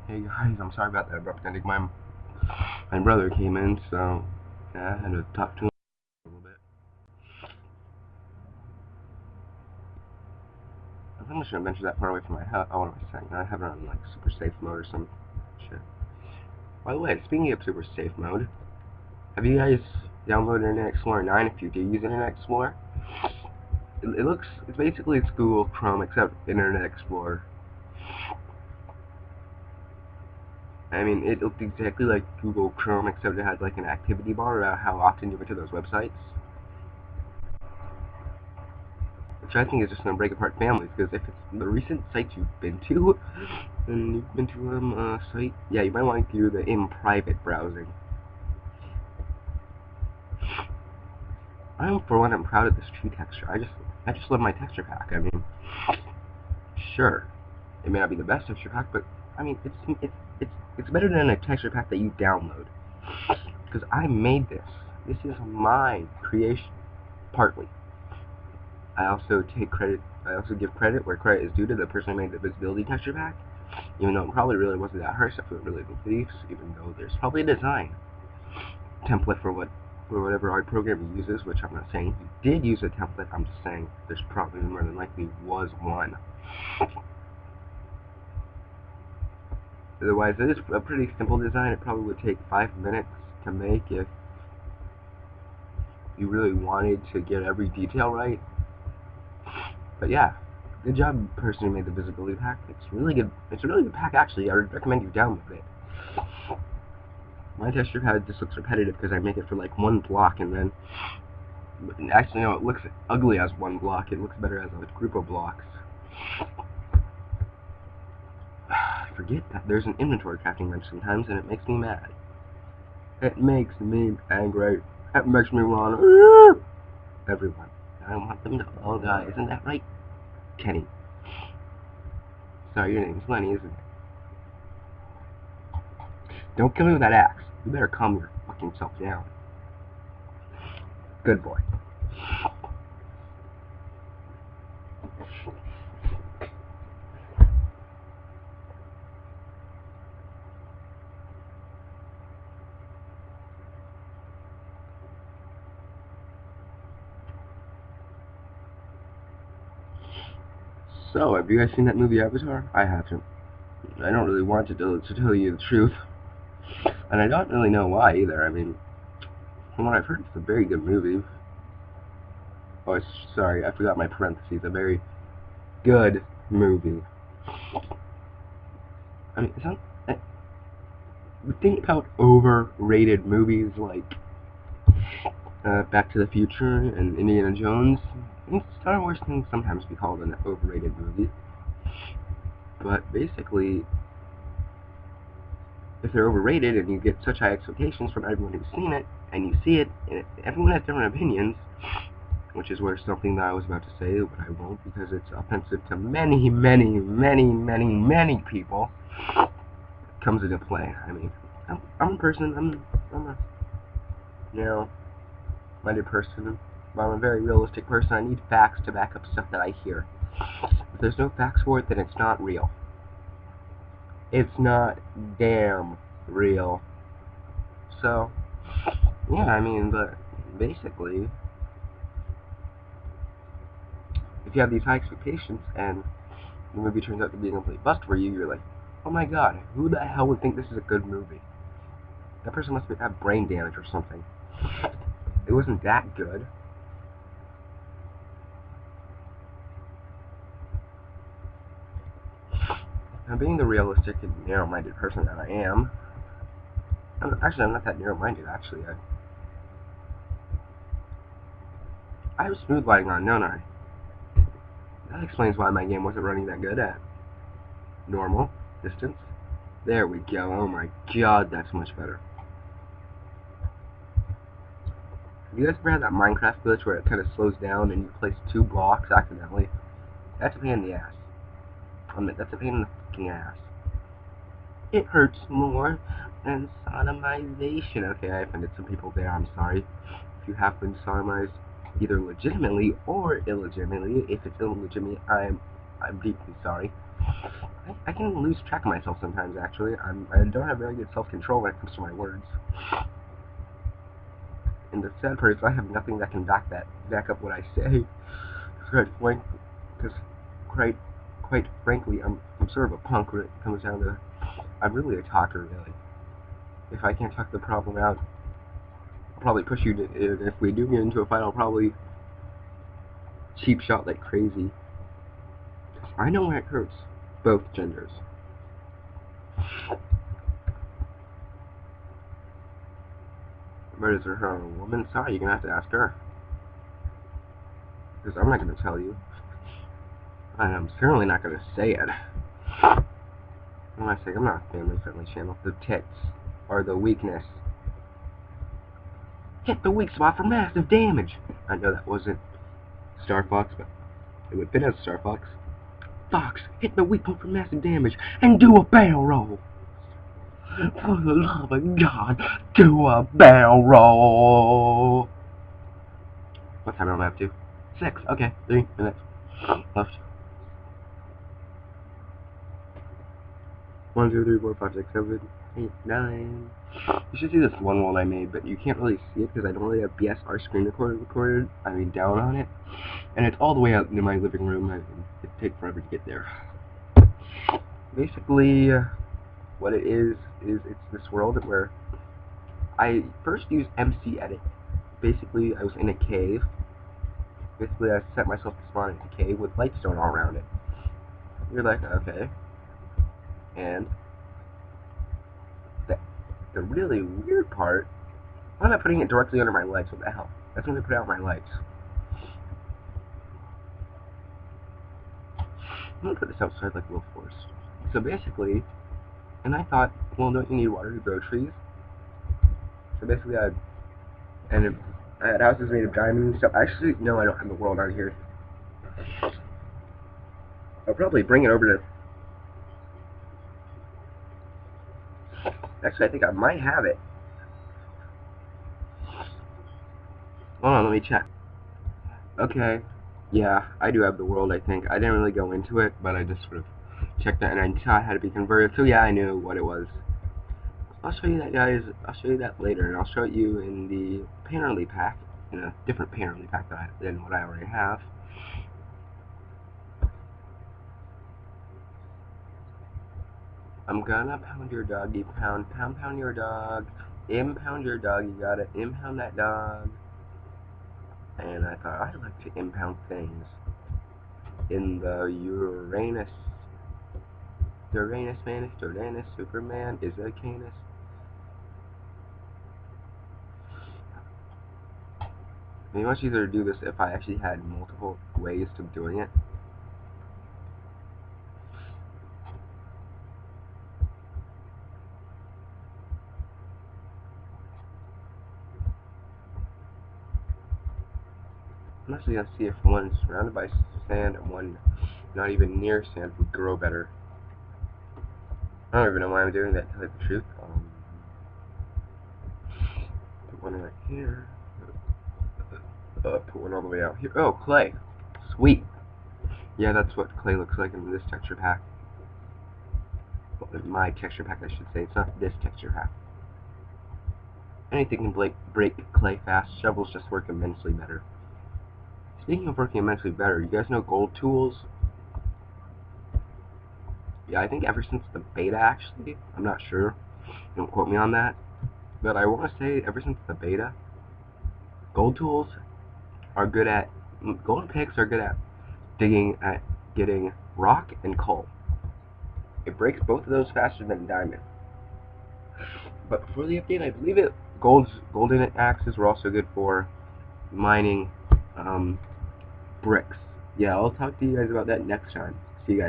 Hey guys, I'm sorry about that abrupt ending. My brother came in, so yeah, I had to talk to him a little bit. I think I shouldn't venture that far away from my house. Oh, what am I saying? I have it on like super safe mode or some shit. By the way, speaking of super safe mode, have you guys downloaded Internet Explorer 9? If you do use Internet Explorer, it's basically it's Google Chrome except Internet Explorer. I mean, it looks exactly like Google Chrome except it has like an activity bar about how often you went to those websites. Which I think is just going to break apart families, because if it's the recent sites you've been to, and you've been to a site, yeah, you might want to do the in private browsing. For one, I'm proud of this tree texture. I just love my texture pack. I mean, sure, it may not be the best texture pack, but I mean, it's better than a texture pack that you download. Because I made this. This is my creation, partly. I also take credit. I also give credit where credit is due to the person who made the visibility texture pack. Even though it probably really wasn't that hard stuff, it really believes, even though there's probably a design template for whatever art program he uses, which I'm not saying he did use a template, I'm just saying there's probably more than likely was one. Otherwise, it is a pretty simple design. It probably would take 5 minutes to make if you really wanted to get every detail right. But yeah, good job, person who made the visibility pack. It's really good. It's a really good pack, actually. I would recommend you download it. My texture pad just looks repetitive because I make it for like one block and then actually no, it looks ugly as one block. It looks better as a group of blocks. I forget that there's an inventory crafting bench sometimes and it makes me mad. It makes me angry. It makes me want everyone. I want them to all die. Isn't that right, Kenny? Sorry, your name's Lenny, isn't it? Don't kill me with that axe. You better calm your fucking self down. Good boy. So, have you guys seen that movie Avatar? I haven't. I don't really want to tell you the truth. And I don't really know why either. I mean, from what I've heard, it's a very good movie. Oh, sorry, I forgot my parentheses. A very good movie. I mean, it's not. The thing about overrated movies like Back to the Future and Indiana Jones, Star Wars can sometimes be called an overrated movie. But basically, if they're overrated and you get such high expectations from everyone who's seen it, and you see it, and everyone has different opinions, which is where something that I was about to say, but I won't because it's offensive to many, many, many, many, many people, comes into play. I mean, I'm a person, I'm a narrow-minded person, but I'm a very realistic person. I need facts to back up stuff that I hear. If there's no facts for it, then it's not real. It's not damn real. So, yeah, I mean, but basically, if you have these high expectations and the movie turns out to be a complete bust for you, you're like, oh my god, who the hell would think this is a good movie? That person must have brain damage or something. It wasn't that good. Now, being the realistic and narrow-minded person that I am, I'm not that narrow-minded, actually. I have smooth lighting on, don't I? That explains why my game wasn't running that good at normal distance. There we go. Oh my god, that's much better. Have you guys ever had that Minecraft glitch where it kind of slows down and you place 2 blocks accidentally? That's a pain in the ass. That's a pain in the fucking ass. It hurts more than sodomization. Okay, I offended some people there. I'm sorry. If you have been sodomized, either legitimately or illegitimately, if it's illegitimate, I'm deeply sorry. I can lose track of myself sometimes, actually. I don't have very good self-control when it comes to my words. And the sad part is I have nothing that can back up what I say. Because quite frankly, I'm sort of a punk when it comes down to, I'm really a talker, really. If I can't talk the problem out, I'll probably push you to, if we do get into a fight, I'll probably cheap shot like crazy. I know where it hurts, both genders. But is her a woman? Sorry, you're gonna have to ask her. Because I'm not gonna tell you. And I'm certainly not gonna say it. What am I saying? I'm not a family-friendly channel. The tits are the weakness. Hit the weak spot for massive damage! I know that wasn't Star Fox, but it would fit as Star Fox. Fox, hit the weak point for massive damage, and do a barrel roll! For the love of God, do a barrel roll! What time am I up to? 6, okay, 3 minutes left. 1, 2, 3, 4, 5, 6, 7, 8, 9. You should see this one world I made, but you can't really see it because I don't really have BSR screen recorded. I mean, down on it. And it's all the way out in my living room. It'd take forever to get there. Basically, what it is it's this world where I first used MC Edit. Basically, I was in a cave. Basically, I set myself to spawn in a cave with lightstone all around it. You're like, okay. And the really weird part, why am I putting it directly under my legs? What the hell? That's going to put out my legs. I'm going to put this outside like real force. So basically, and I thought, well, don't you need water to grow trees? So basically, I had houses made of diamond and stuff. Actually, no, I don't have the world on here. I'll probably bring it over to... Actually, I think I might have it. Hold on, let me check. Okay, yeah, I do have the world, I think. I didn't really go into it, but I just sort of checked that, and I saw it had to be converted, so yeah, I knew what it was. I'll show you that, guys. I'll show you that later, and I'll show it you in the Painterly pack, in a different Painterly pack than what I already have. I'm gonna pound your doggy pound your dog, impound your dog, you gotta impound that dog. And I thought I'd like to impound things in the Uranus Manus, Uranus, Superman, is a Canis. It'd be much easier to do this if I actually had multiple ways of doing it. I'm actually going to see if one surrounded by sand and one not even near sand would grow better. I don't even know why I'm doing that, to tell you the truth. Put one right here. Put one all the way out here. Oh, clay. Sweet. Yeah, that's what clay looks like in this texture pack. Well, in my texture pack, I should say. It's not this texture pack. Anything can break clay fast. Shovels just work immensely better. Speaking of working immensely better, you guys know gold tools? Yeah, I think ever since the beta, actually. I'm not sure. Don't quote me on that. But I want to say, ever since the beta, gold tools are good at... Golden picks are good at getting rock and coal. It breaks both of those faster than diamond. But before the update, I believe golden axes were also good for mining bricks. Yeah, I'll talk to you guys about that next time. See you guys.